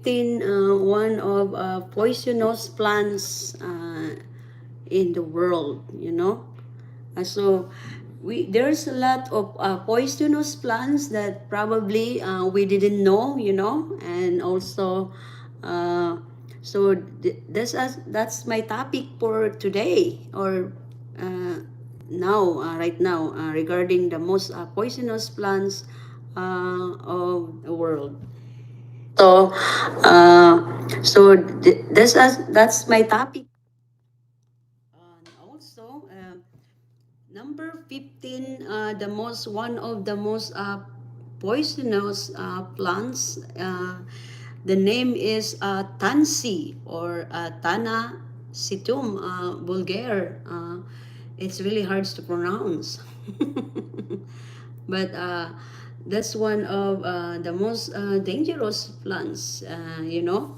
15 one of poisonous plants in the world, you know. So there's a lot of poisonous plants that probably we didn't know, you know, and also that's my topic for today, or now right now, regarding the most poisonous plants of the world. So, that's my topic. And also, number 15, one of the most poisonous plants. The name is Tansy, or Tana situm vulgare. It's really hard to pronounce. But that's one of the most dangerous plants, you know.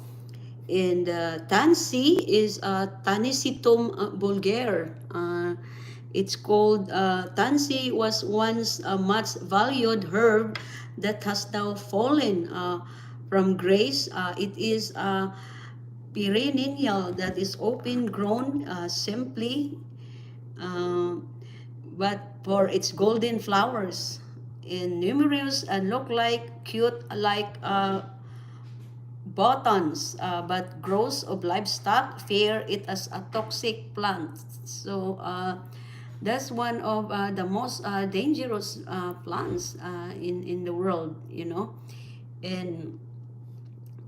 And Tansy is Tanisitum vulgare. It's called Tansy was once a much valued herb that has now fallen from grace. It is a perennial that is open grown simply, uh, but for its golden flowers in numerous and look like cute like buttons, but grows of livestock fear it as a toxic plant. So that's one of the most dangerous plants in the world, you know. And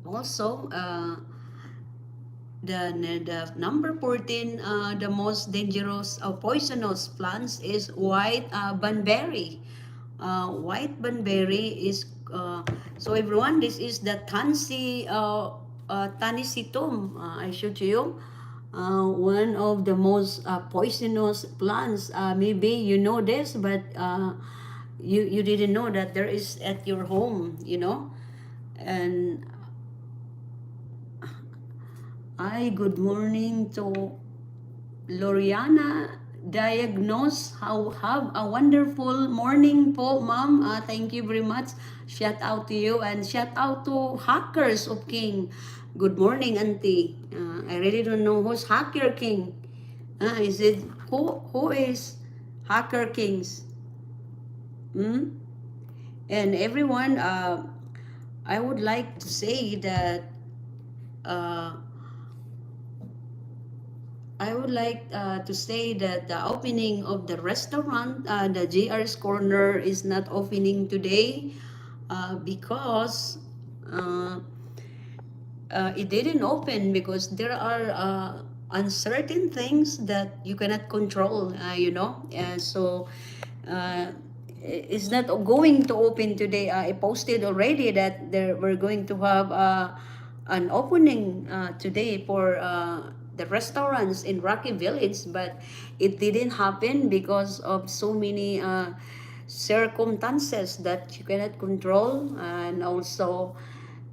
also the number 14, the most dangerous poisonous plants is white Bun Berry. White Bun Berry is so everyone, this is the Tansy Tanisitum. I showed to you one of the most poisonous plants. Maybe you know this, but you didn't know that there is at your home, you know. And good morning to Loriana Diagnose. Have a wonderful morning po, ma'am. Thank you very much. Shout out to you, and shout out to Hackers of King. Good morning, auntie. I really don't know who's Hacker King. Is it who is Hacker Kings? Hmm? And everyone, I would like to say that uh, the opening of the restaurant, the JR's Corner, is not opening today because uh, it didn't open because there are uncertain things that you cannot control, you know. So uh, it's not going to open today. I posted already that we're going to have an opening today for the restaurants in Rocky Village, but it didn't happen because of so many circumstances that you cannot control. And also,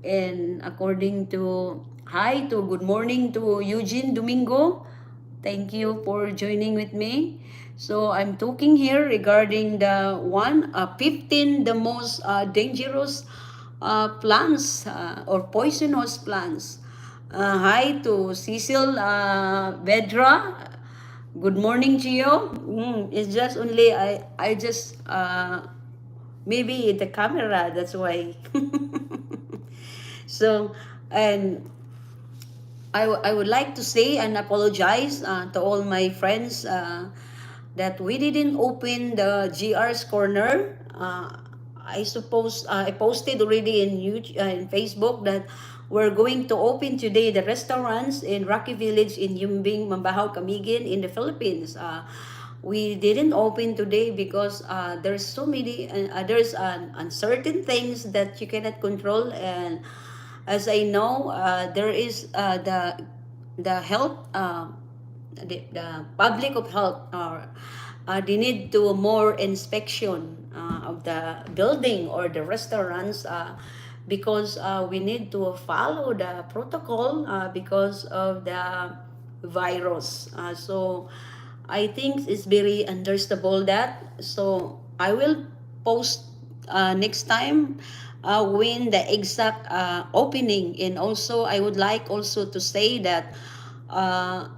and according to good morning to Eugene Domingo. Thank you for joining with me. So I'm talking here regarding the 15 the most dangerous plants or poisonous plants. Hi to Cecil Vedra. Good morning to you. It's just only I just maybe the camera, that's why. So, and I would like to say and apologize to all my friends that we didn't open the GR's Corner. I suppose I posted already in YouTube, in Facebook, that we're going to open today the restaurants in Rocky Village in Yumbing, Mambahaw, Camiguin in the Philippines. We didn't open today because there's so many there's uncertain things that you cannot control. And as I know, there is the health, the public of health, they need to more inspection of the building or the restaurants, because we need to follow the protocol because of the virus. So I think it's very understandable that. So I will post next time when the exact opening. And also I would like also to say that uh,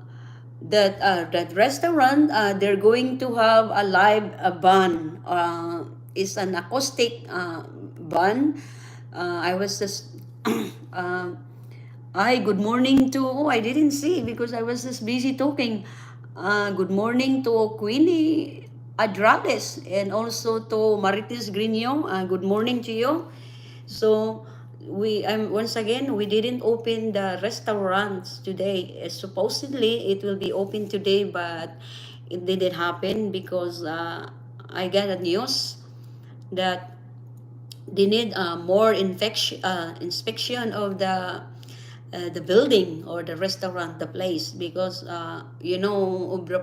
that restaurant, they're going to have a live bun. It's an acoustic bun. I was just uh, Hi, good morning to, oh, I didn't see because I was just busy talking. Good morning to Queenie Adrades and also to Mirantis Grigno. Good morning to you. So once again, we didn't open the restaurants today. Supposedly it will be open today, but it didn't happen because I got a news that they need more inspection of the building or the restaurant, the place, because the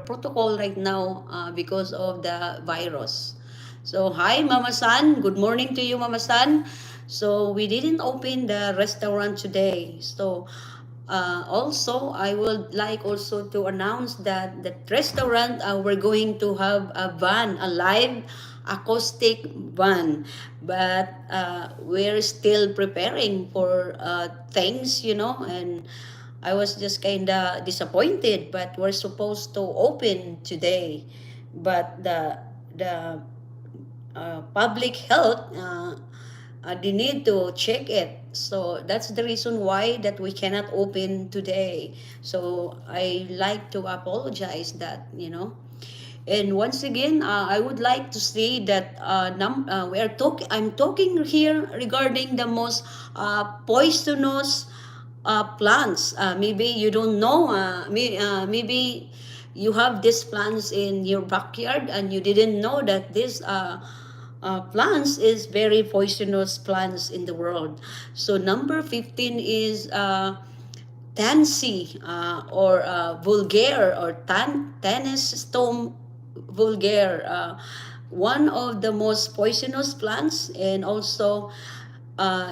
protocol right now because of the virus. So hi, Mama San. Good morning to you, Mama San. So we didn't open the restaurant today. So also, I would like also to announce that the restaurant, we're going to have a van, a live acoustic van, but we're still preparing for things, and I was just kind of disappointed, but we're supposed to open today, but the public health, they need to check it. So that's the reason why that we cannot open today. So I like to apologize that. And once again, I would like to say that I'm talking here regarding the most poisonous plants. Maybe you don't know. Maybe you have these plants in your backyard and you didn't know that this plants is very poisonous plants in the world. So number 15 is Tansy, or vulgare, or Tanis stone vulgare, one of the most poisonous plants, and also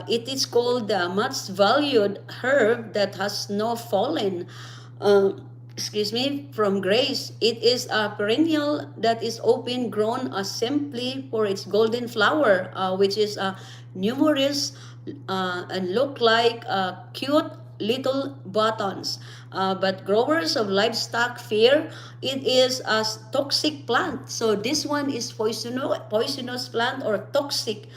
it is called the much valued herb that has no fallen. Uh, excuse me, from grace. It is a perennial that is open grown simply for its golden flower, which is numerous and look like cute little buttons. But growers of livestock fear it is a toxic plant. So this one is poisonous plant or toxic.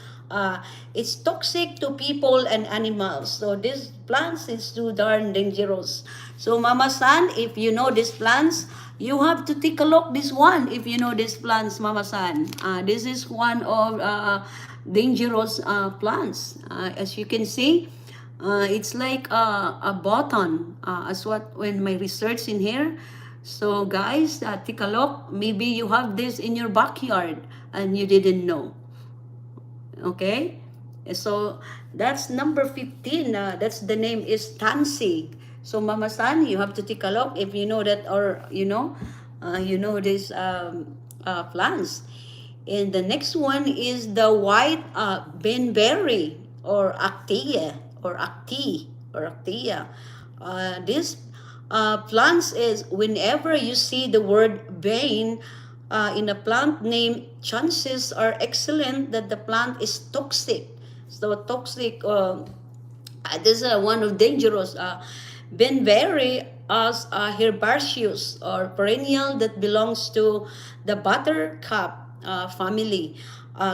It's toxic to people and animals. So this plants is too darn dangerous. So Mama San, if you know these plants, you have to take a look this one. If you know these plants, Mama San, this is one of dangerous plants. As you can see, it's like a button. As what when my research in here. So guys, take a look. Maybe you have this in your backyard and you didn't know. Okay, so that's number 15. That's the name is Tansy. So Mama San, you have to take a look if you know that, or these plants. And the next one is the white Bun Berry, or actia. This plants is whenever you see the word vein in a plant name, chances are excellent that the plant is toxic. So toxic. This is one of dangerous. Bun Berry as a herbaceous or perennial that belongs to the buttercup family.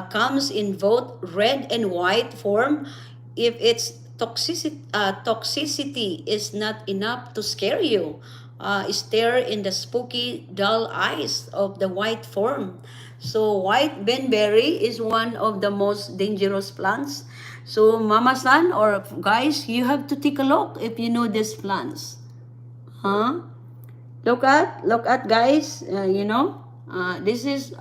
Comes in both red and white form. If its toxicity is not enough to scare you, stare in the spooky, dull eyes of the white form. So white Bun Berry is one of the most dangerous plants. So Mama San or guys, you have to take a look if you know these plants. Huh? Look at guys, this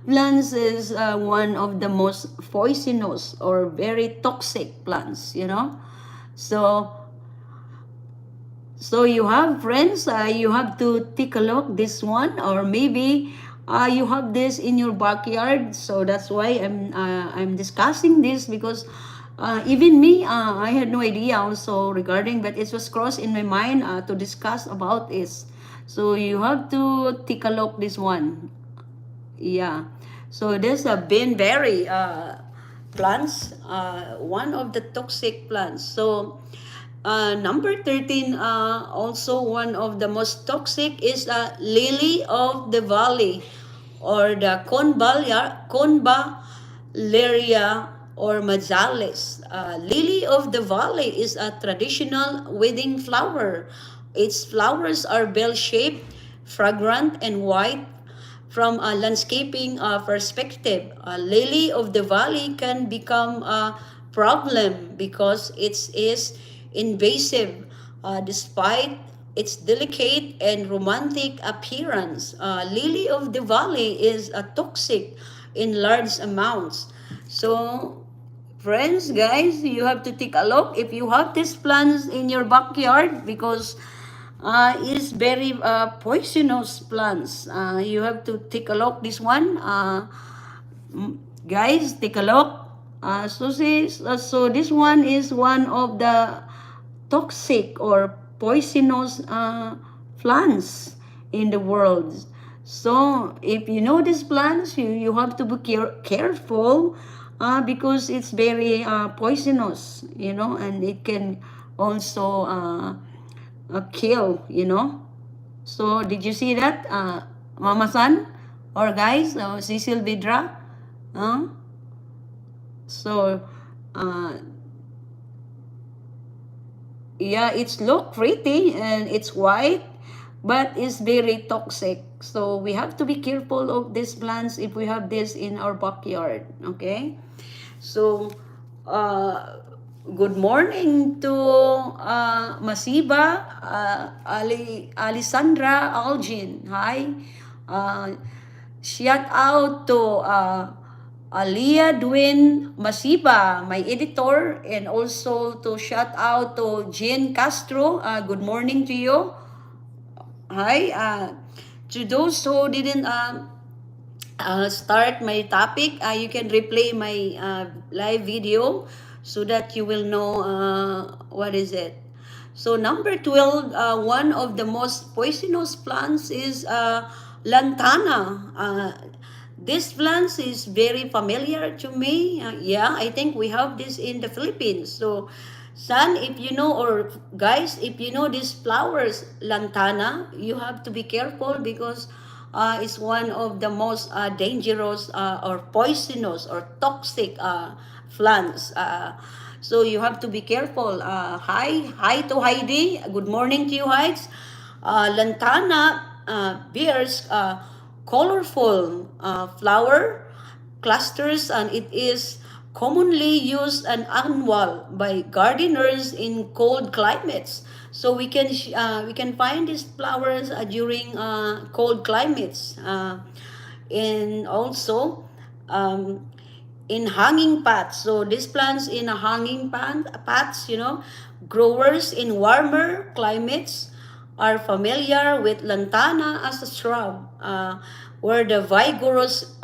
plants is one of the most poisonous or very toxic plants. So you have friends, you have to take a look this one, or maybe you have this in your backyard. So that's why I'm discussing this, because even me, I had no idea also regarding, but it was crossed in my mind to discuss about this. So you have to take a look this one. Yeah. So there's a Bun Berry. plants, one of the toxic plants. So, number 13, also one of the most toxic is lily of the valley, or the convallaria or majales. Lily of the valley is a traditional wedding flower. Its flowers are bell-shaped, fragrant, and white. From a landscaping perspective, a lily of the valley can become a problem because it is invasive, despite its delicate and romantic appearance. Lily of the valley is toxic in large amounts. So, friends, guys, you have to take a look if you have these plants in your backyard, because is very poisonous plants. You have to take a look this one. Guys, take a look. So this one is one of the toxic or poisonous plants in the world. So if you know these plants, you have to be careful, because it's very poisonous, and it can also kill. So did you see that, Mamasan, or guys, Cecil Vidra? So, uh, yeah, it's look pretty and it's white, but it's very toxic. So we have to be careful of these plants if we have this in our backyard. Okay. So, good morning to Masiba, Alessandra Algin. Hi. Shout out to Alia Dwin Masiba, my editor, and also to shout out to Jean Castro. Good morning to you. Hi. To those who didn't start my topic, you can replay my live video so that you will know what is it. So number 12, one of the most poisonous plants is lantana. This plant is very familiar to me. Yeah, I think we have this in the Philippines. So, son, if you know, or guys, if you know these flowers, lantana, you have to be careful because it's one of the most dangerous or poisonous or toxic plants. So you have to be careful. Hi to Heidi. Good morning to you, Heights. Lantana bears colorful flower clusters, and it is commonly used and annual by gardeners in cold climates. So we can find these flowers during cold climates, and also um, in hanging pots. So these plants in a hanging pots, growers in warmer climates are familiar with lantana as a shrub, where the vigorous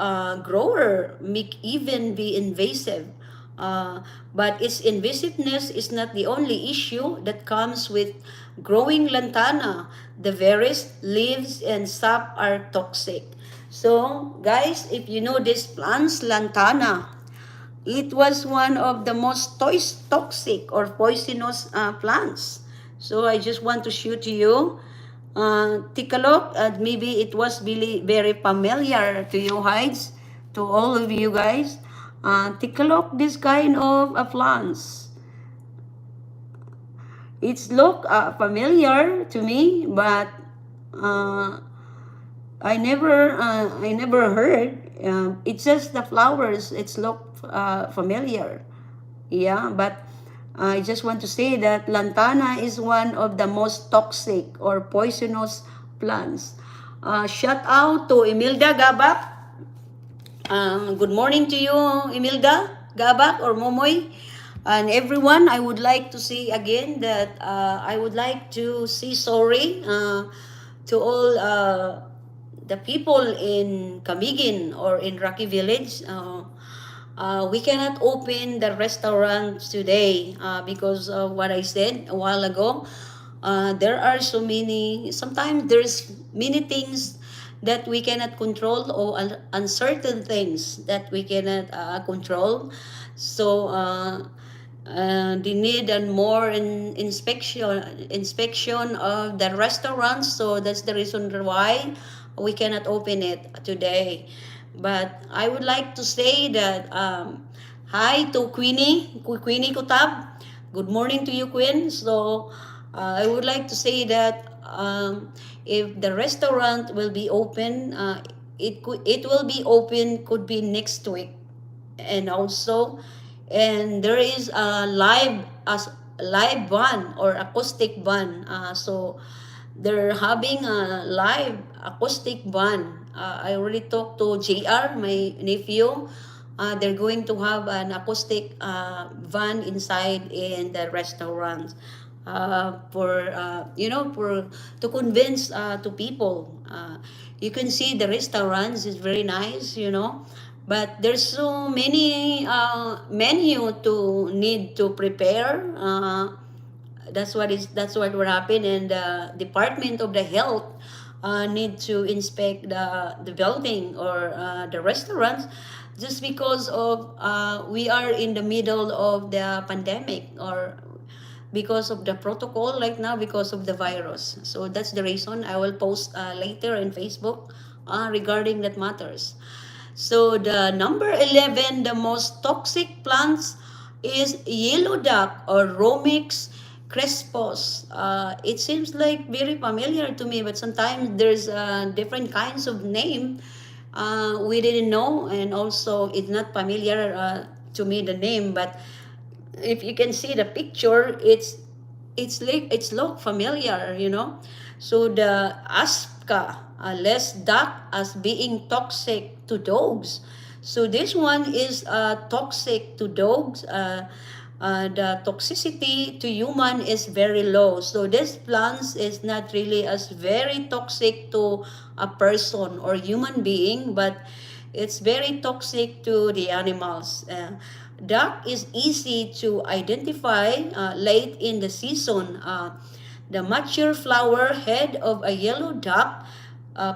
grower may even be invasive. But its invasiveness is not the only issue that comes with growing lantana. The berries, leaves, and sap are toxic. So, guys, if you know this plants, lantana, it was one of the most toxic or poisonous plants. So I just want to show to you. Take a look, and maybe it was really very familiar to you, Hides, to all of you guys. Take a look, this kind of plants. It's look familiar to me, but I never heard. It's just the flowers. It's look familiar. Yeah, but I just want to say that lantana is one of the most toxic or poisonous plants. Shout out to Imelda Gabak. Good morning to you, Imelda Gabak or Momoy. And everyone, I would like to say again that I would like to say sorry to all the people in Camiguin or in Rocky Village. We cannot open the restaurant today because of what I said a while ago. There are so many, sometimes there's many things that we cannot control, or uncertain things that we cannot control. So they need and more inspection of the restaurants. So that's the reason why we cannot open it today. But I would like to say that hi to Queenie Kutab. Good morning to you, Queen. So I would like to say that if the restaurant will be open, it will be open could be next week, and also, and there is a live band or acoustic band. So they're having a live acoustic band. I already talked to JR, my nephew. They're going to have an acoustic van inside in the restaurant, for for to convince to people. You can see the restaurants is very nice, but there's so many menu to need to prepare. That's what will happen, and the Department of the Health need to inspect the building or the restaurants, just because of we are in the middle of the pandemic, or because of the protocol right now, because of the virus. So that's the reason I will post later in Facebook regarding that matters. So the number 11, the most toxic plants is yellow duck or Romix crespos. It seems like very familiar to me, but sometimes there's different kinds of name we didn't know, and also it's not familiar to me the name. But if you can see the picture, it's look familiar. So the aspka, less duck as being toxic to dogs. So this one is toxic to dogs. The toxicity to human is very low. So this plants is not really as very toxic to a person or human being, but it's very toxic to the animals. Duck is easy to identify late in the season. The mature flower head of a yellow duck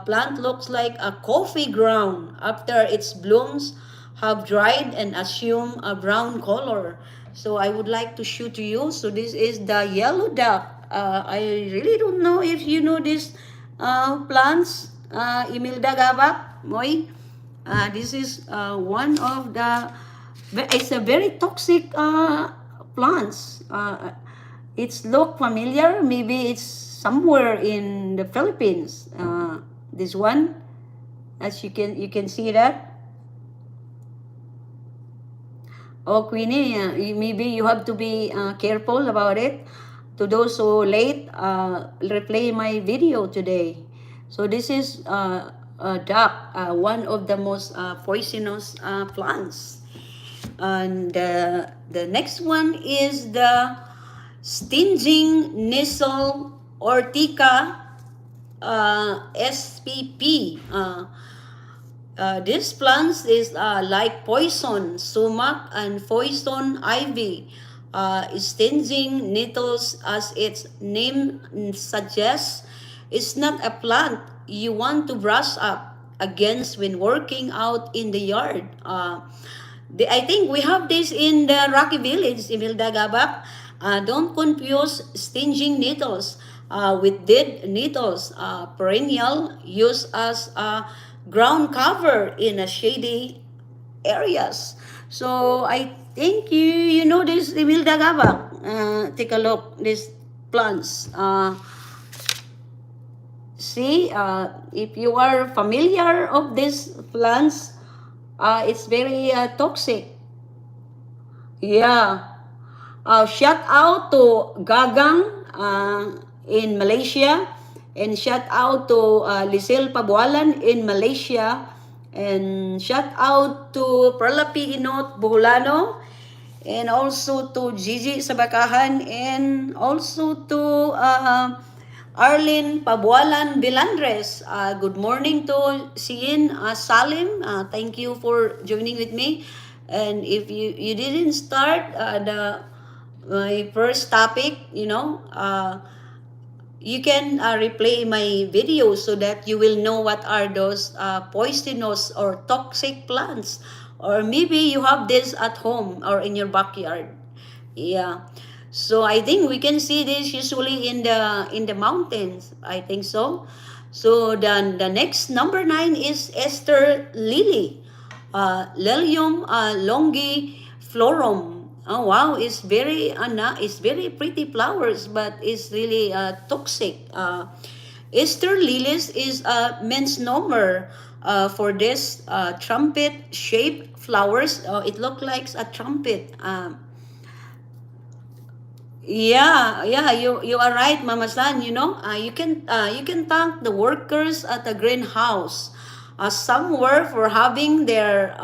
plant looks like a coffee ground after its blooms have dried and assume a brown color. So I would like to show to you. So this is the yellow duck. I really don't know if you know this plants. Imilda Gabak, Moy. This is one of the, it's a very toxic plants. It's look familiar. Maybe it's somewhere in the Philippines. This one, as you can see that. Oh, Queenie, maybe you have to be careful about it. To those who late, replay my video today. So this is duck, one of the most poisonous plants. And the next one is the stinging Nissel Ortika SPP. This plant is like poison sumac and poison ivy. Stinging nettles, as its name suggests, is not a plant you want to brush up against when working out in the yard. I think we have this in the Rocky Village, Imelda Gabak. Don't confuse stinging nettles with dead nettles. Perennial, used as ground cover in a shady areas. So I think you know this, Imelda Gabak. Take a look these plants. See, if you are familiar of these plants, it's very toxic. Yeah. Shout out to Gagang in Malaysia, and shout out to Lisel Pabualan in Malaysia, and shout out to Perlapi Inot Buholano, and also to Gigi Sabakahan, and also to Arlene Pabualan Bilandres. Good morning to Siin Salim. Thank you for joining with me. And if you didn't start my first topic, you can replay my video so that you will know what are those poisonous or toxic plants or maybe you have this at home or in your backyard. Yeah. So I think we can see this usually in the mountains. I think so. So then the next number 9 is Esther Lily. Lilium longiflorum. Oh wow, it's very pretty flowers, but it's really toxic. Easter lilies is a misnomer for this trumpet-shaped flowers. It looks like a trumpet. Yeah, you are right, Mama San. You can thank the workers at the greenhouse somewhere for having their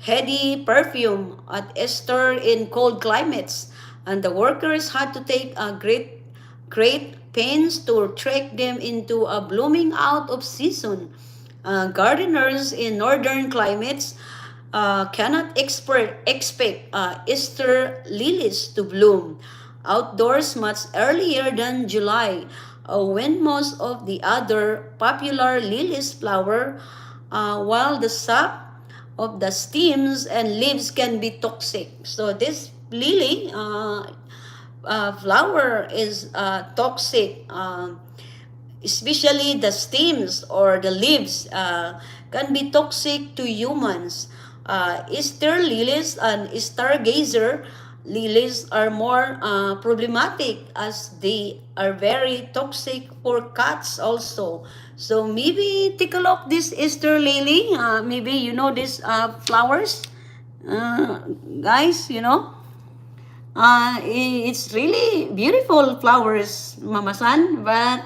heady perfume at Easter in cold climates, and the workers had to take a great pains to trek them into a blooming out of season. Gardeners in northern climates cannot expect Easter lilies to bloom outdoors much earlier than July, when most of the other popular lilies flower, while the sap of the stems and leaves can be toxic. So this lily flower is toxic. Especially the stems or the leaves can be toxic to humans. Easter lilies and stargazer lilies are more problematic as they are very toxic for cats also. So maybe take a look this Easter lily. Maybe you know these flowers, guys. It's really beautiful flowers, Mama San, but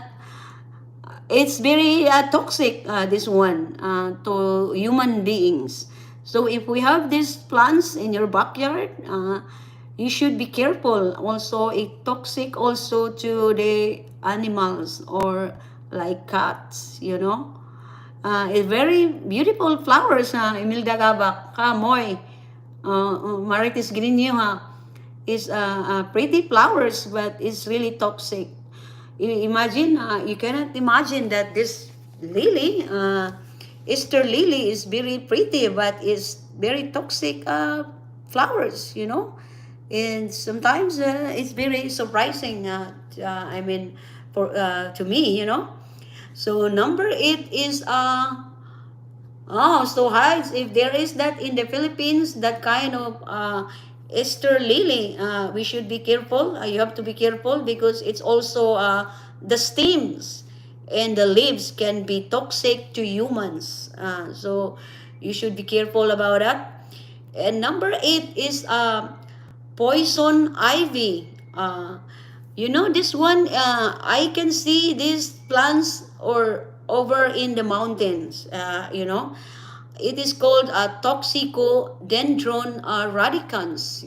it's very toxic, this one, to human beings. So if we have these plants in your backyard, you should be careful. Also, it's toxic also to the animals or like cats. It's very beautiful flowers, Emilda Gabak, Moy, Mirantis Grigno, is pretty flowers, but it's really toxic. Imagine, you cannot imagine that this lily, Easter lily, is very pretty, but it's very toxic flowers. And sometimes it's very surprising. I mean, to me. So number 8 is so hides. If there is that in the Philippines, that kind of Easter lily, we should be careful. You have to be careful because it's also the stems and the leaves can be toxic to humans. So you should be careful about that. And number 8 is poison ivy. This one, I can see these plants or over in the mountains. It is called Toxicodendron radicans.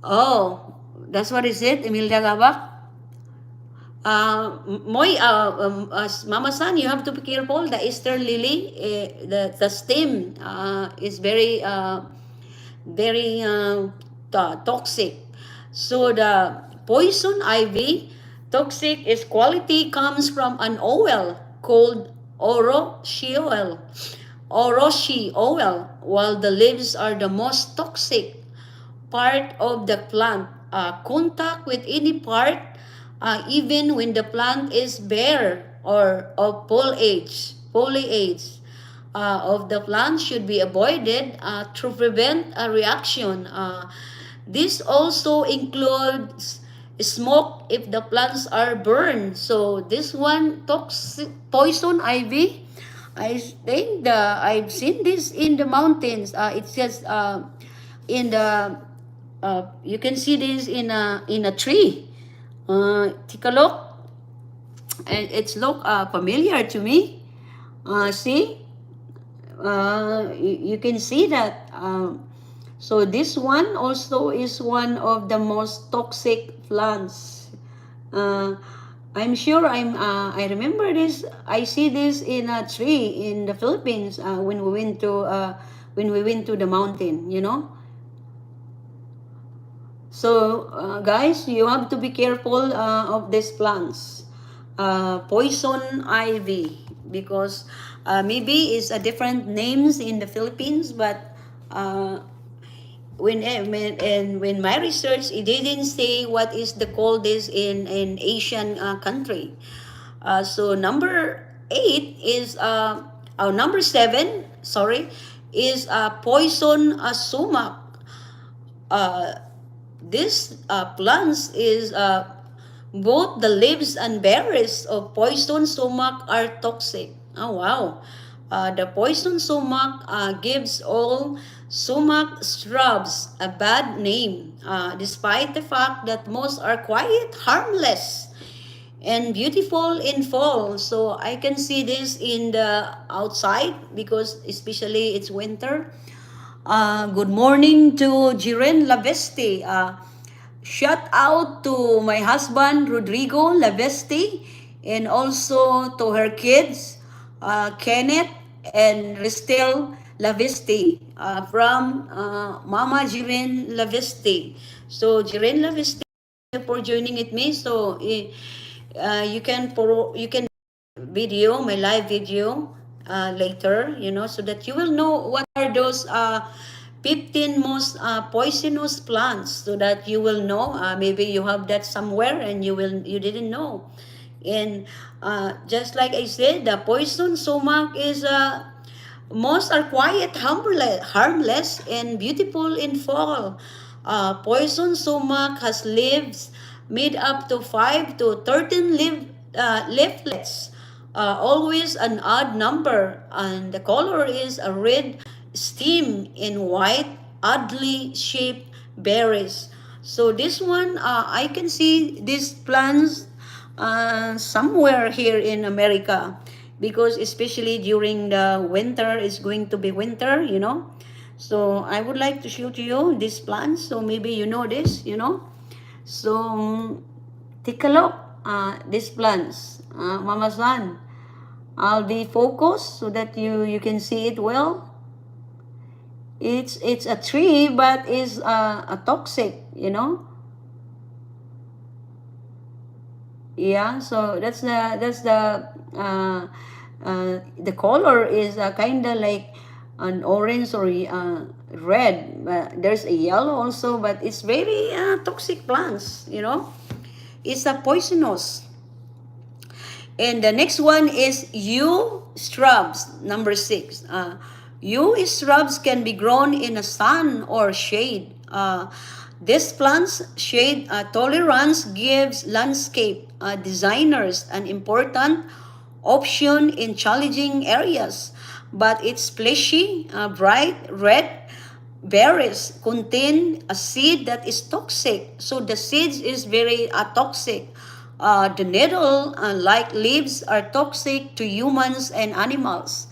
Oh, that's what is it, Emilia Gabak? Mama San, you have to be careful. The Easter lily, the stem is very toxic. So the poison ivy, toxic is quality comes from an oil called oroshi oil, while the leaves are the most toxic part of the plant. Contact with any part, even when the plant is bare or of foliage of the plant should be avoided to prevent a reaction. This also includes smoke if the plants are burned. So this one, toxic poison ivy, I think I've seen this in the mountains. It says in the you can see this in a tree. Take a look. It's look familiar to me. See, you can see that. So this one also is one of the most toxic plants. I'm sure I remember this. I see this in a tree in the Philippines when we went to the mountain. So guys, you have to be careful of these plants. Poison ivy, because Maybe it's a different names in the Philippines, but uh, when my research, it didn't say what is the coldest in Asian country. So number eight is number seven. Sorry, is poison sumac. Uh, this plants is both the leaves and berries of poison sumac are toxic. Oh wow. The poison sumac gives all sumac shrubs a bad name, despite the fact that most are quite harmless and beautiful in fall. So I can see this in the outside because especially it's winter. Good morning to Jiren Laveste. Shout out to my husband Rodrigo Laveste and also to her kids Kenneth and Ristel Laveste from Mama Jiren Laveste. So Jiren Laveste, thank you for joining with me. So you can video my live video later, so that you will know what are those 15 most poisonous plants, so that you will know, maybe you have that somewhere and you didn't know. And just like I said, the poison sumac is most are quiet, harmless and beautiful in fall. Poison sumac has leaves made up to 5 to 13 leaflets, always an odd number, and the color is a red stem in white, oddly shaped berries. So this one, I can see these plants somewhere here in America, because especially during the winter, it's going to be winter. So I would like to show to you these plants, so maybe you know this. So take a look, these plants, Mamasan. I'll be focused so that you can see it well. It's a tree, but is a toxic. Yeah, so the color is kind of like an orange or red, but there's a yellow also, but it's very toxic plants. It's a poisonous. And the next one is yew shrubs, number 6. Yew shrubs can be grown in a sun or shade. This plant's shade tolerance gives landscape designers an important option in challenging areas, but its fleshy, bright red berries contain a seed that is toxic. So the seeds is very toxic. The needle, like leaves, are toxic to humans and animals.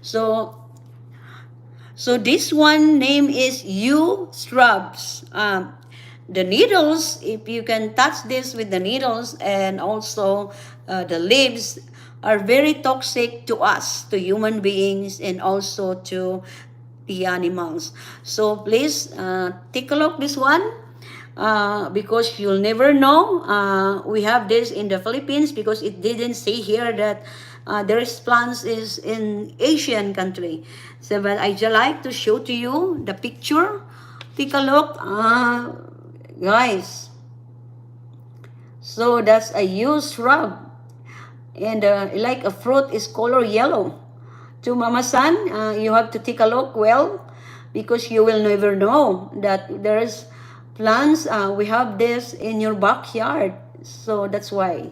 So this one name is yew shrubs. The needles, if you can touch this with the needles, and also the leaves, are very toxic to us, to human beings, and also to the animals. So please take a look this one, because you'll never know. We have this in the Philippines because it didn't say here that there is plants is in Asian country. So, but I just like to show to you the picture. Take a look, guys. So that's a used shrub, and like a fruit is color yellow. To Mamasan, you have to take a look well, because you will never know that there's plants. We have this in your backyard, so that's why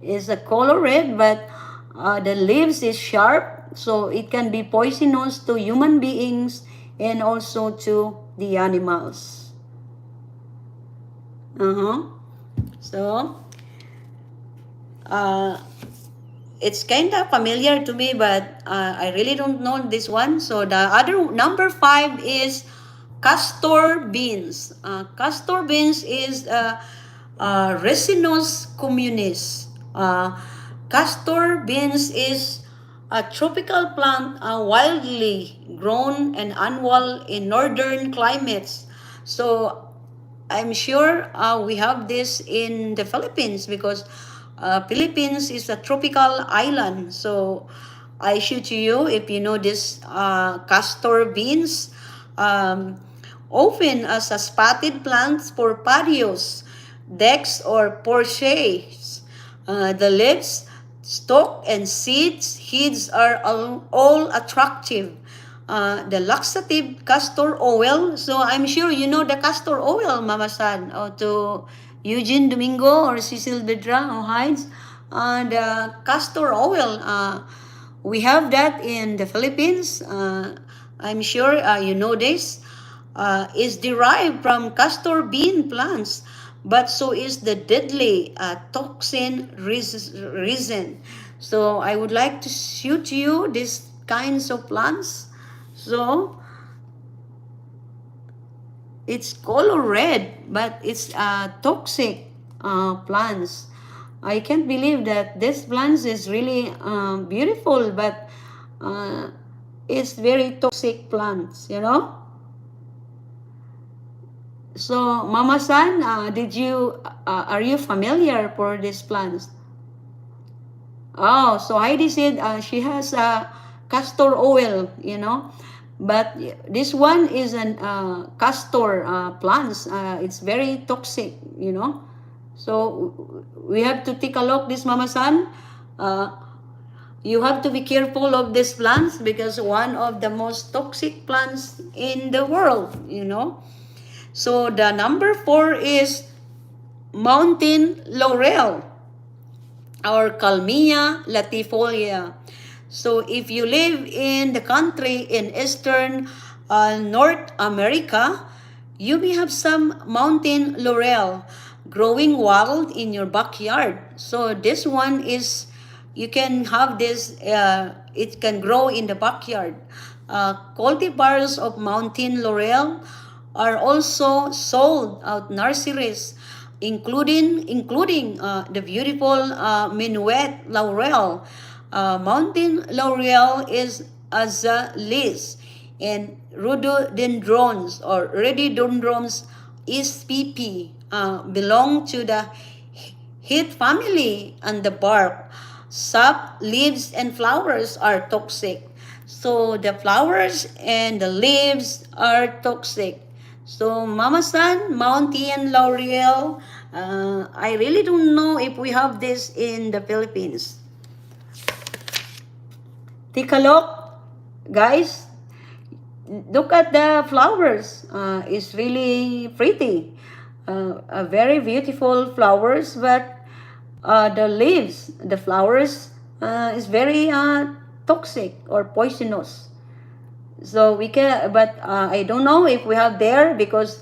it's a color red, but the leaves is sharp, so it can be poisonous to human beings and also to the animals. So it's kind of familiar to me, but I really don't know this one. So the other number 5 is castor beans. Castor beans is Resinus communis. Castor beans is a tropical plant, wildly grown and annual in northern climates. So I'm sure we have this in the Philippines, because Philippines is a tropical island. So I show to you if you know this castor beans, um, often as a spotted plants for patios, decks, or porches. The leaves, stalk, and seeds, heads are all attractive. The laxative castor oil. So I'm sure you know the castor oil, Mama San, or to Eugene Domingo or Cecil Bedra or Hines. The castor oil, we have that in the Philippines. I'm sure you know this. Is derived from castor bean plants, but so is the deadly toxin resin. So I would like to shoot you these kinds of plants. So it's color red, but it's toxic plants. I can't believe that this plants is really beautiful, but uh, it's very toxic plants, you know. So, Mama San, are you familiar for these plants? Oh, so Heidi said she has castor oil, you know, but this one is an castor plants. It's very toxic, you know. So we have to take a look this, Mama San. You have to be careful of these plants because one of the most toxic plants in the world, you know. So the number 4 is mountain laurel or Calmia Latifoya. So if you live in the country in eastern North America, you may have some mountain laurel growing wild in your backyard. So this one is, you can have this, it can grow in the backyard. Cultivars of mountain laurel are also sold at nurseries, including the beautiful minuet laurel. Mountain laurel is azaleas and rhododendrons or rhododendrons spp belong to the heath family, and the bark, sap, leaves, and flowers are toxic. So the flowers and the leaves are toxic. So Mama San, mountain laurel, I really don't know if we have this in the Philippines. Take a look, guys. Look at the flowers. It's really pretty. Very beautiful flowers, but the leaves, the flowers, is very toxic or poisonous. So we can, but I don't know if we have there because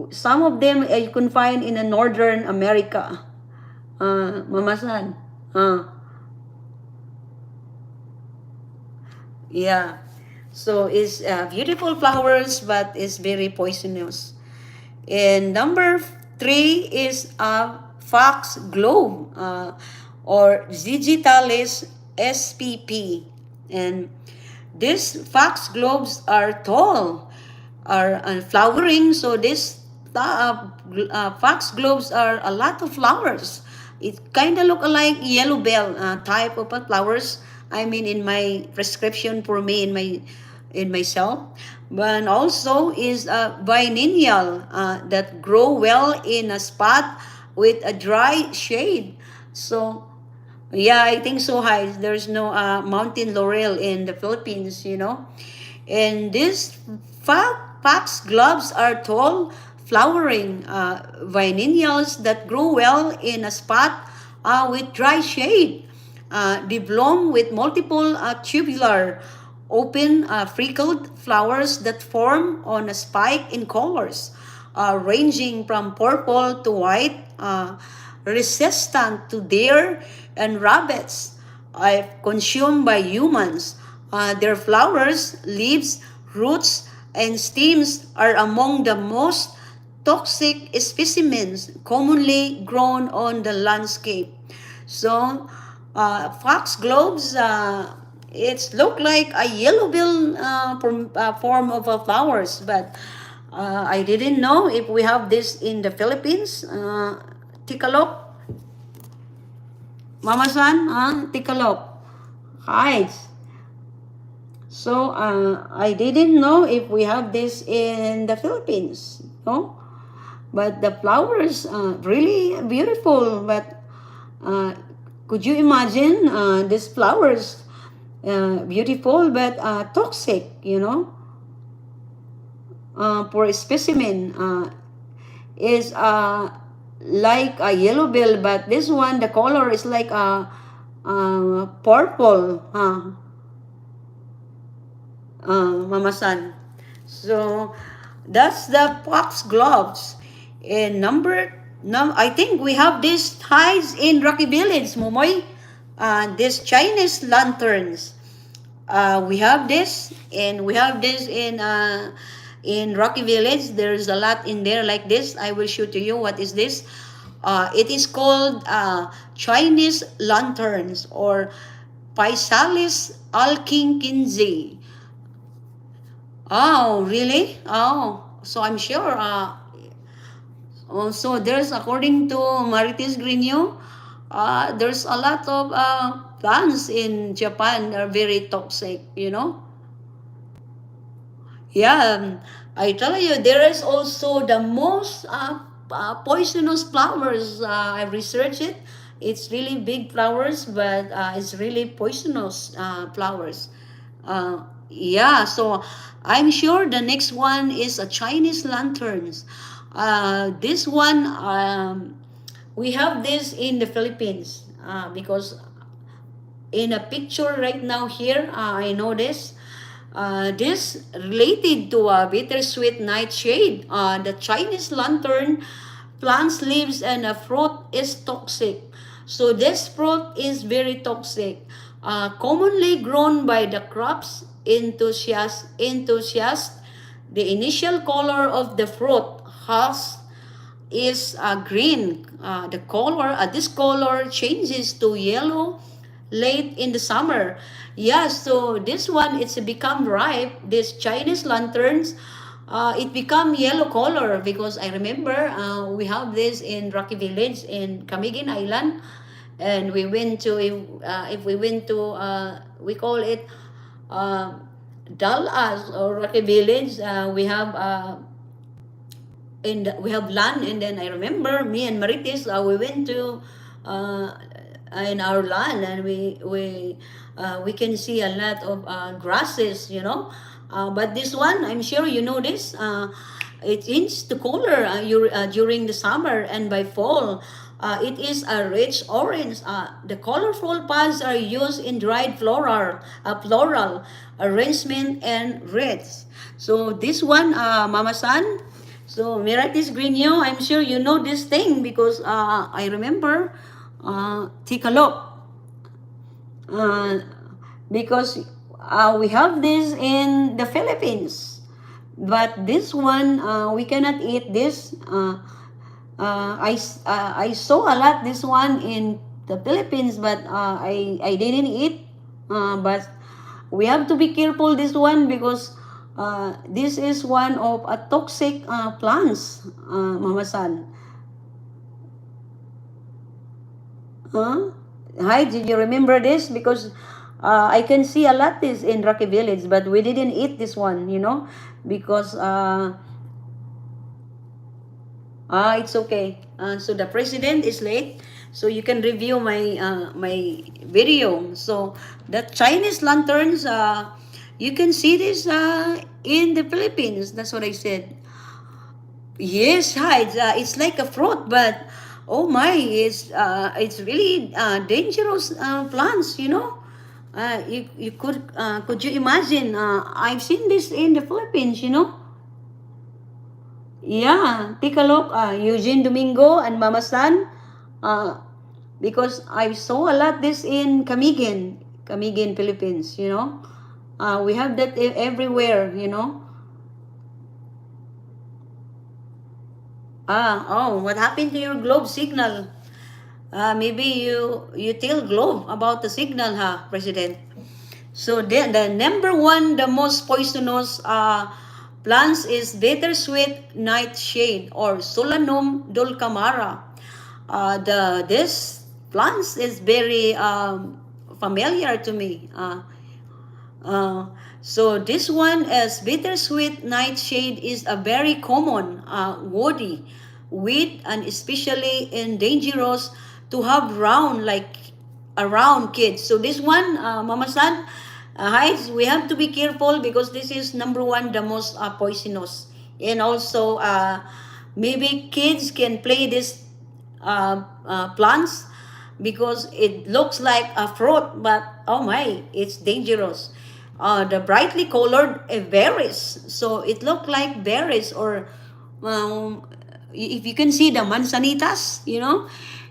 some of them you can find in the Northern America. Mamasan. Yeah. So it's beautiful flowers, but it's very poisonous. And number 3 is foxglove or Digitalis spp. And these foxgloves are tall, are flowering. So this foxgloves are a lot of flowers. It kind of look like yellow bell type of flowers. I mean, in my prescription for me in myself, but also is a biennial that grow well in a spot with a dry shade. So yeah, I think so high. There's no mountain laurel in the Philippines, you know. And these foxgloves are tall, flowering biennials that grow well in a spot with dry shade. They bloom with multiple tubular, open, freckled flowers that form on a spike in colors, ranging from purple to white, resistant to deer and rabbits, consumed by humans. Their flowers, leaves, roots, and stems are among the most toxic specimens commonly grown on the landscape. So, foxgloves, it's look like a yellow bill form of flowers, but I didn't know if we have this in the Philippines. Take a look. Mama San, take a look. hides. So I didn't know if we have this in the Philippines, no? But the flowers really beautiful. But uh, could you imagine these flowers beautiful but toxic? For a specimen is like a yellow bill, but this one the color is like a purple. Mamasan. So that's the foxgloves. And I think we have these ties in Rocky Village, Momoy. These Chinese lanterns. We have this, and we have this in Rocky Village. There's a lot in there like this. I will show to you what is this. It is called Chinese lanterns or Paisalis alkinkinzi. Oh, really? Oh, so I'm sure. So there's, according to Mirantis Grigno, there's a lot of plants in Japan that are very toxic, Yeah, I tell you, there is also the most poisonous flowers. I researched it. It's really big flowers, but it's really poisonous flowers. Yeah, so I'm sure the next one is a Chinese lanterns. This one, we have this in the Philippines because in a picture right now here, I noticed this related to a bittersweet nightshade. The Chinese lantern plants leaves and a fruit is toxic. So this fruit is very toxic. Commonly grown by the crops enthusiast. The initial color of the fruit has is green. This color changes to yellow late in the summer. Yeah, so this one, it's become ripe. This Chinese lanterns, it become yellow color because I remember we have this in Rocky Village in Camiguin Island, and we went to if we went to we call it Dallas or Rocky Village. We have land, and then I remember me and Mirantis, we went to in our land, and we can see a lot of grasses, but this one, I'm sure you know this, it changes the color during the summer, and by fall it is a rich orange. The colorful pods are used in dried floral arrangement and wreaths. So this one, Mamasan, so Mirantis Grigno, I'm sure you know this thing because I remember take a look. Because we have this in the Philippines, but this one we cannot eat this. I saw a lot this one in the Philippines, but I didn't eat. But we have to be careful this one because this is one of a toxic plants, Mamasan. Hi, did you remember this? Because I can see a lot this in Rocky Village, but we didn't eat this one, because it's okay. So the president is late, so you can review my video. So the Chinese lanterns, you can see this in the Philippines. That's what I said. Yes, hi. It's like a fruit, but oh my, it's really dangerous plants. You could you imagine? I've seen this in the Philippines. Yeah, take a look. Eugene Domingo and Mamasan, because I saw a lot this in Camiguin, Philippines. We have that everywhere. What happened to your globe signal? Maybe you tell globe about the signal, President? So the number one, the most poisonous plants is Bittersweet Nightshade or Solanum Dulcamara. This plants is very familiar to me. Uh, so this one is Bittersweet Nightshade is a very common woody weed, and especially in dangerous to have round like around kids. So this one, Mama San, hides, we have to be careful because this is number one, the most poisonous. And also, maybe kids can play this plants because it looks like a fruit, but oh my, it's dangerous. The brightly colored berries, so it looked like berries, or um, if you can see the manzanitas,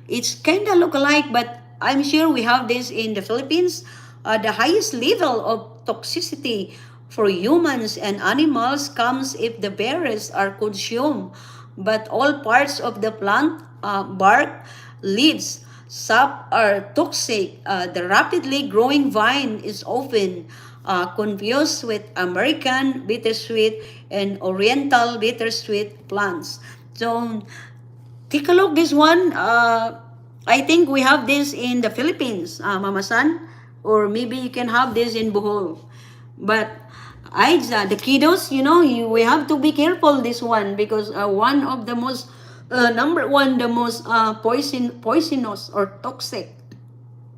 it's kind of look alike, but I'm sure we have this in the Philippines. The highest level of toxicity for humans and animals comes if the berries are consumed, but all parts of the plant, bark, leaves, sap are toxic. The rapidly growing vine is often confused with American bittersweet and Oriental bittersweet plants. So take a look this one. I think we have this in the Philippines, Mama San, or maybe you can have this in Bohol. But the kiddos, we have to be careful this one because one of the most number one, the most poisonous or toxic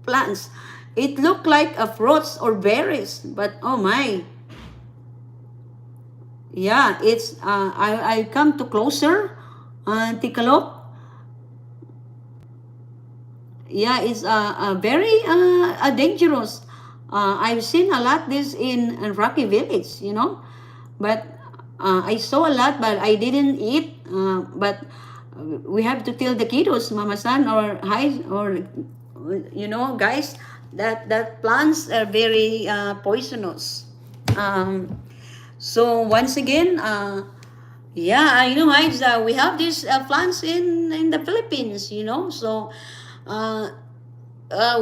plants. It looked like a fruits or berries, but oh my, yeah, it's I come to closer and take a look. Yeah, it's very dangerous. I've seen a lot this in Rocky Village, but I saw a lot, but I didn't eat. But we have to tell the kiddos, Mama San, or hi, or guys, that plants are very poisonous. Um, so once again, yeah, I know, Hides, we have these plants in the Philippines, so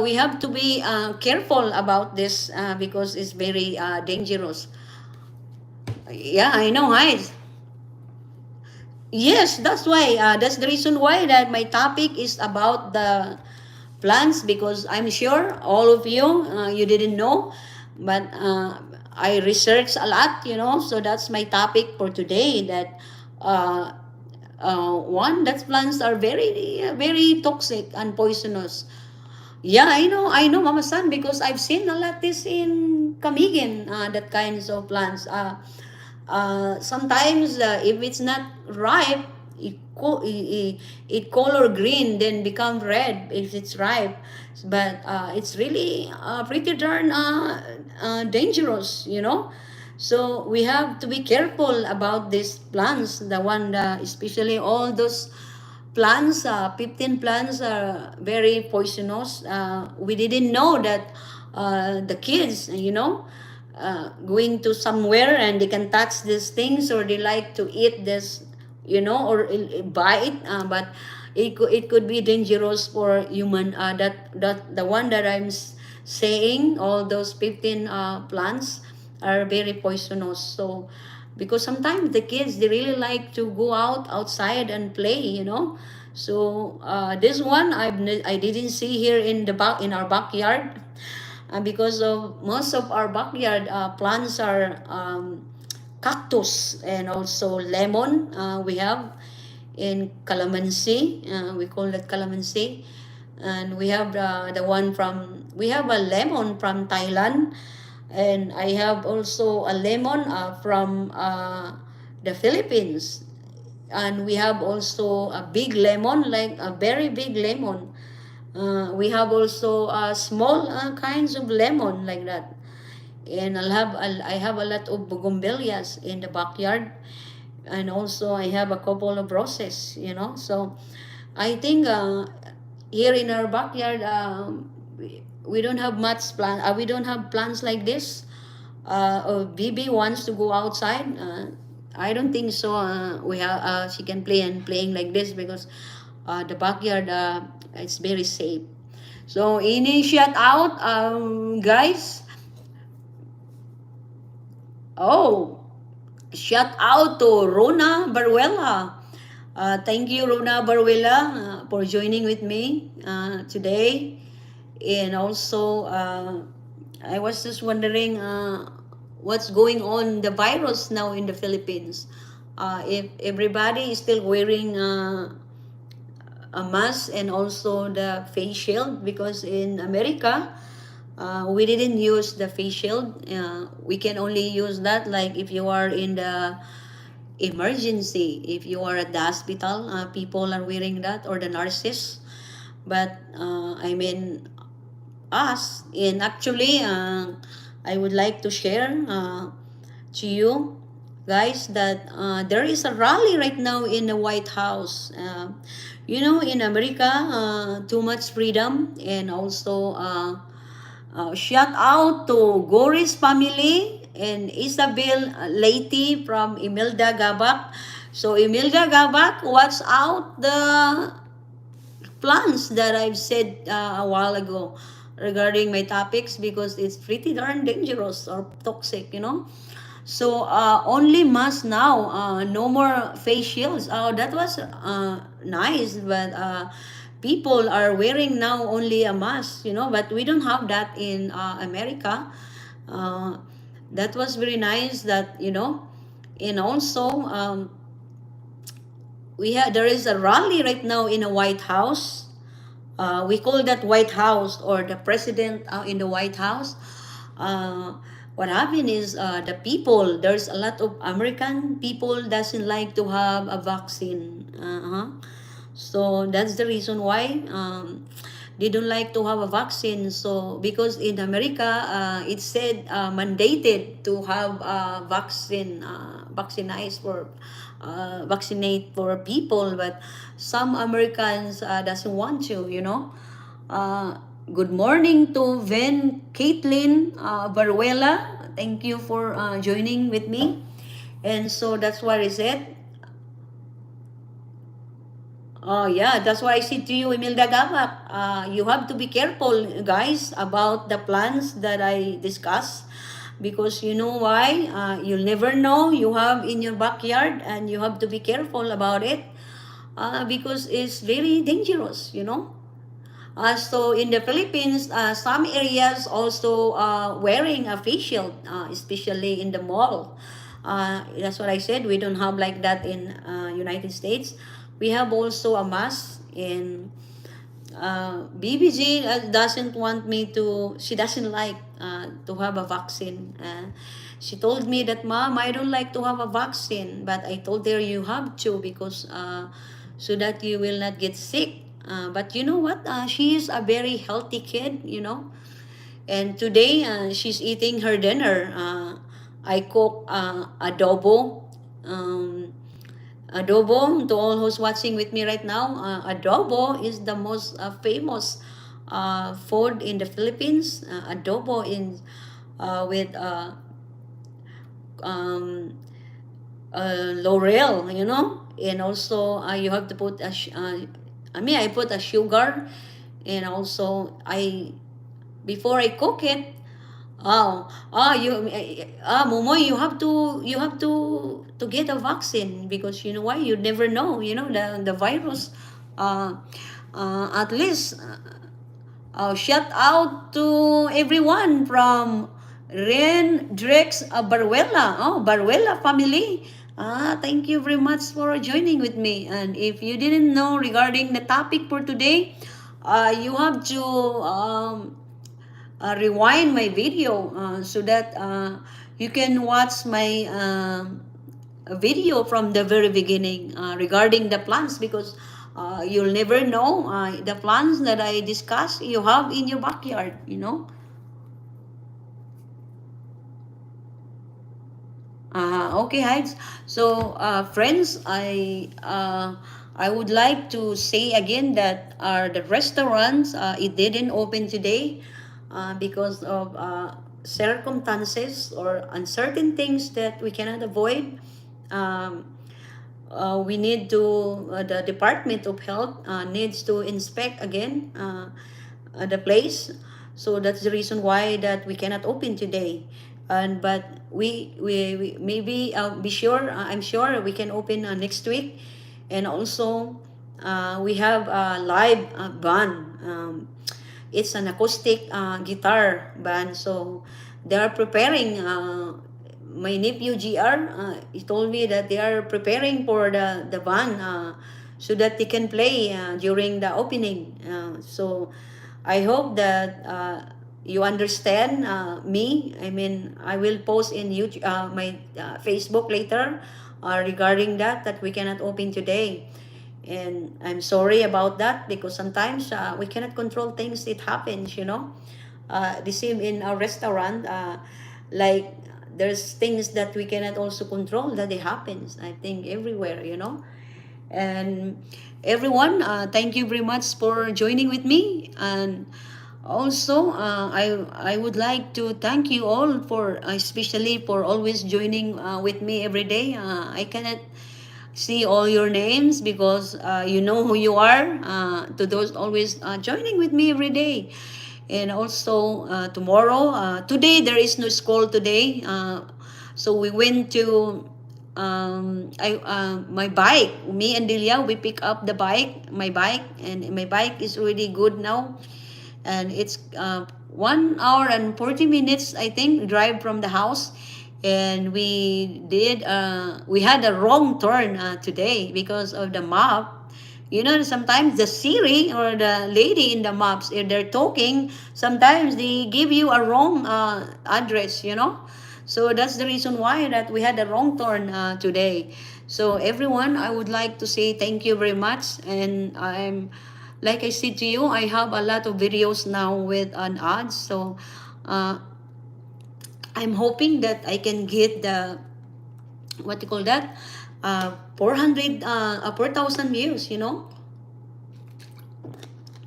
we have to be careful about this because it's very dangerous. Yeah, I know, Hides. Yes, that's why. That's the reason why that my topic is about the plants, because I'm sure all of you, you didn't know, but I researched a lot, so that's my topic for today. That uh, one, that plants are very, very toxic and poisonous. Yeah, I know, Mama San, because I've seen a lot this in Camiguin, that kinds of plants. Sometimes if it's not ripe, it color green, then become red if it's ripe. But it's really pretty darn dangerous, So we have to be careful about these plants, the one, especially all those plants, 15 plants are very poisonous. We didn't know that the kids, going to somewhere and they can touch these things, or they like to eat this, or buy it, but it could be dangerous for human. That the one that I'm saying, all those 15 plants are very poisonous. So because sometimes the kids, they really like to go outside and play, so this one I didn't see here in our backyard, because of most of our backyard plants are cactus and also lemon. We have in calamansi, we call it calamansi, and we have we have a lemon from Thailand, and I have also a lemon from the Philippines, and we have also a big lemon, like a very big lemon. We have also small kinds of lemon like that, and I have a lot of bougainvilleas in the backyard, and also I have a couple of roses. So I think here in our backyard, we don't have much plant. We don't have plants like this. Or Bibi wants to go outside. I don't think so. We have she can playing like this because the backyard it's very safe. So any shout out, guys. Oh, shout out to Rona Baruela. Thank you, Rona Baruela, for joining with me today. And also, I was just wondering what's going on the virus now in the Philippines. If everybody is still wearing a mask and also the face shield, because in America, we didn't use the face shield. We can only use that like if you are in the emergency, if you are at the hospital, people are wearing that, or the nurses. But I mean, us, and actually, I would like to share to you guys that there is a rally right now in the White House. In America, too much freedom, and also shout out to Goris family and Isabel Lady from Imelda Gabak. So Imelda Gabak, watch out the plans that I've said a while ago regarding my topics, because it's pretty darn dangerous or toxic. So only mask now, no more face shields. Oh, that was nice, but people are wearing now only a mask. But we don't have that in America. Uh, that was very nice that. And also, there is a rally right now in the White House. We call that White House, or the president in the White House. What happened is there's a lot of American people doesn't like to have a vaccine. So that's the reason why they don't like to have a vaccine. So because in America, it said mandated to have a vaccine, vaccinate for people, but some Americans doesn't want to. Uh, Good morning to Caitlin Baruela. Thank you for joining with me. And so that's what I said. Oh yeah, that's why I said to you, Imelda Gabak, you have to be careful, guys, about the plans that I discuss, because you know why? You'll never know you have in your backyard, and you have to be careful about it, because it's very dangerous. So in the Philippines, some areas also wearing a face shield, especially in the mall. That's what I said. We don't have like that in United States. We have also a mask in BBG doesn't want me to, she doesn't like to have a vaccine. She told me that, Mom, I don't like to have a vaccine. But I told her you have to, because so that you will not get sick. But you know what? She is a very healthy kid. And today she's eating her dinner. I cook adobo. Adobo, to all who's watching with me right now, adobo is the most famous food in the Philippines. Adobo with um, Lorrell. And also you have to put I put a sugar, and also before I cook it. Momoy, you have to get a vaccine, because you know why? You never know, the virus. At least, shout out to everyone from Ren Drex Baruela. Oh, Baruela family. Thank you very much for joining with me. And if you didn't know regarding the topic for today, you have to rewind my video so that you can watch my video from the very beginning regarding the plants, because you'll never know the plants that I discuss you have in your backyard. Okay, Hides. So, friends, I would like to say again that the restaurants it didn't open today because of circumstances or uncertain things that we cannot avoid. Um, we need to the Department of Health needs to inspect again the place. So that's the reason why that we cannot open today. But we maybe be sure. I'm sure we can open next week. And also we have live bun. it's an acoustic guitar band. So they are preparing. My nephew GR, he told me that they are preparing for the band, so that they can play during the opening. So I hope that you understand me. I mean, I will post in YouTube, my Facebook later, regarding that we cannot open today. And I'm sorry about that, because sometimes we cannot control things. It happens, you know. The same in our restaurant. Like, there's things that we cannot also control, that it happens, I think, everywhere, you know. And everyone, thank you very much for joining with me. And also, I would like to thank you all for, especially for always joining with me every day. I cannot see all your names, because you know who you are. To those always joining with me every day. And also, tomorrow, today there is no school today. So we went to my bike. Me and Delia, we pick up my bike, and my bike is really good now. And it's 1 hour and 40 minutes, I think, drive from the house. And we had a wrong turn today, because of the map. You know, sometimes the Siri or the lady in the maps, if they're talking, sometimes they give you a wrong address, you know. So that's the reason why that we had a wrong turn today. So everyone, I would like to say thank you very much. And like I said to you, I have a lot of videos now with an ads. So I'm hoping that I can get the, what you call that, 4,000 views, you know.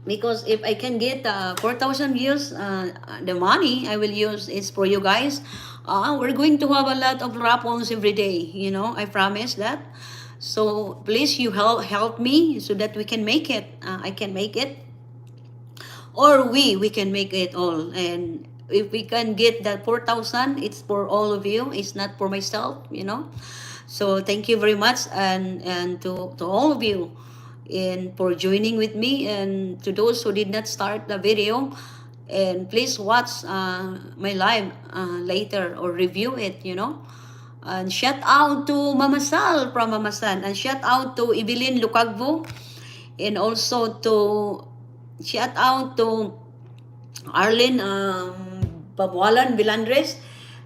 Because if I can get 4,000 views, the money I will use is for you guys. We're going to have a lot of raffles every day, you know, I promise that. So please, you help me, so that we can make it. I can make it, or we can make it all. And if we can get that 4,000, it's for all of you, it's not for myself, you know. So thank you very much. And to all of you, and for joining with me. And to those who did not start the video, and please watch my live later, or review it, you know. And shout out to Mamasan from Mamasan, and shout out to Evelyn Lucagvo, and also to shout out to Arlene Pabualan Vilandres,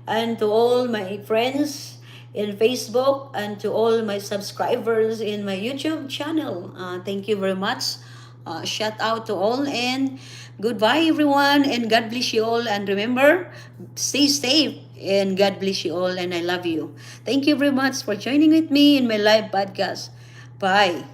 and to all my friends in Facebook, and to all my subscribers in my YouTube channel. Thank you very much. Shout out to all, and goodbye everyone, and God bless you all. And remember, stay safe, and God bless you all, and I love you. Thank you very much for joining with me in my live podcast. Bye.